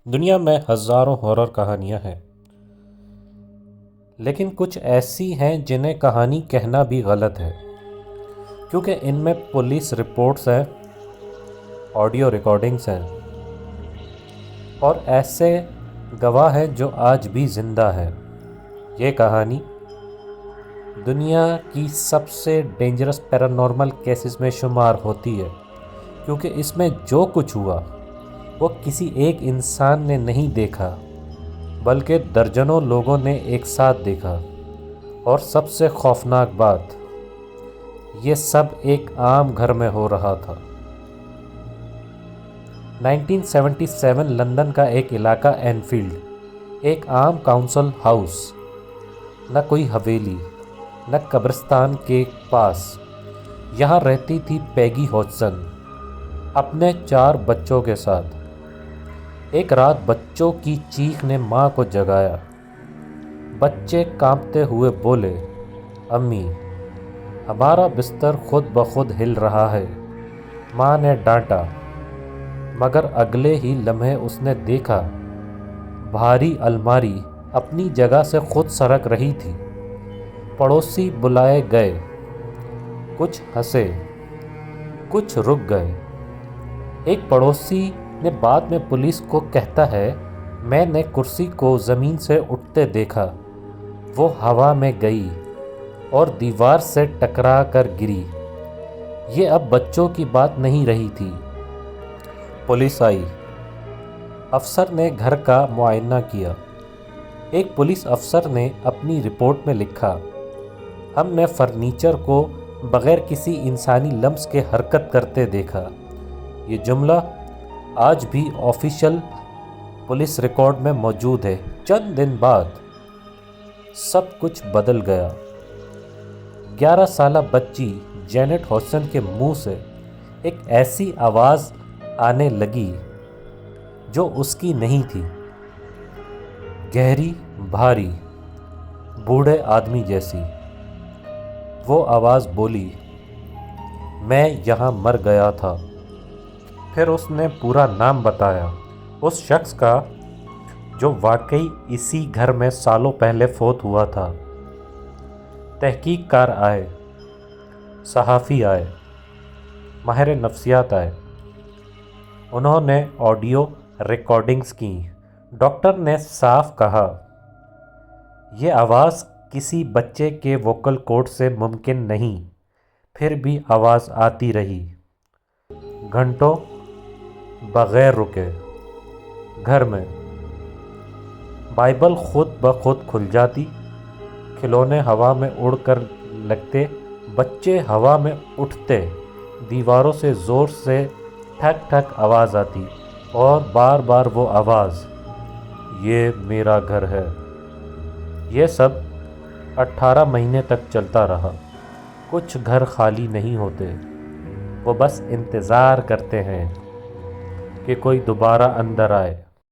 دنیا میں ہزاروں ہارر کہانیاں ہیں، لیکن کچھ ایسی ہیں جنہیں کہانی کہنا بھی غلط ہے، کیونکہ ان میں پولیس رپورٹس ہیں، آڈیو ریکارڈنگز ہیں اور ایسے گواہ ہیں جو آج بھی زندہ ہیں۔ یہ کہانی دنیا کی سب سے ڈینجرس پیرانارمل کیسز میں شمار ہوتی ہے، کیونکہ اس میں جو کچھ ہوا وہ کسی ایک انسان نے نہیں دیکھا، بلکہ درجنوں لوگوں نے ایک ساتھ دیکھا۔ اور سب سے خوفناک بات، یہ سب ایک عام گھر میں ہو رہا تھا۔ 1977 لندن کا ایک علاقہ اینفیلڈ، ایک عام کاؤنسل ہاؤس، نہ کوئی حویلی، نہ قبرستان کے پاس۔ یہاں رہتی تھی پیگی ہاجسن اپنے 4 بچوں کے ساتھ۔ ایک رات بچوں کی چیخ نے ماں کو جگایا۔ بچے کانپتے ہوئے بولے، امی، ہمارا بستر خود بخود ہل رہا ہے۔ ماں نے ڈانٹا، مگر اگلے ہی لمحے اس نے دیکھا بھاری الماری اپنی جگہ سے خود سرک رہی تھی۔ پڑوسی بلائے گئے، کچھ ہنسے، کچھ رک گئے۔ ایک پڑوسی نے بعد میں پولیس کو کہتا ہے، میں نے کرسی کو زمین سے اٹھتے دیکھا، وہ ہوا میں گئی اور دیوار سے ٹکرا کر گری۔ یہ اب بچوں کی بات نہیں رہی تھی۔ پولیس آئی، افسر نے گھر کا معائنہ کیا۔ ایک پولیس افسر نے اپنی رپورٹ میں لکھا، ہم نے فرنیچر کو بغیر کسی انسانی لمس کے حرکت کرتے دیکھا۔ یہ جملہ آج بھی آفیشل پولیس ریکارڈ میں موجود ہے۔ چند دن بعد سب کچھ بدل گیا۔ 11 سالہ بچی جینٹ ہاجسن کے منہ سے ایک ایسی آواز آنے لگی جو اس کی نہیں تھی، گہری، بھاری، بوڑھے آدمی جیسی۔ وہ آواز بولی، میں یہاں مر گیا تھا۔ پھر اس نے پورا نام بتایا، اس شخص کا جو واقعی اسی گھر میں سالوں پہلے فوت ہوا تھا۔ تحقیق کار آئے، صحافی آئے، ماہر نفسیات آئے۔ انہوں نے آڈیو ریکارڈنگز کیں۔ ڈاکٹر نے صاف کہا، یہ آواز کسی بچے کے ووکل کورڈ سے ممکن نہیں۔ پھر بھی آواز آتی رہی، گھنٹوں بغیر رکے۔ گھر میں بائبل خود بخود کھل جاتی، کھلونے ہوا میں اڑ کر لگتے، بچے ہوا میں اٹھتے، دیواروں سے زور سے ٹھک ٹھک آواز آتی، اور بار بار وہ آواز، یہ میرا گھر ہے۔ یہ سب 18 مہینے تک چلتا رہا۔ کچھ گھر خالی نہیں ہوتے، وہ بس انتظار کرتے ہیں کہ کوئی دوبارہ اندر آئے۔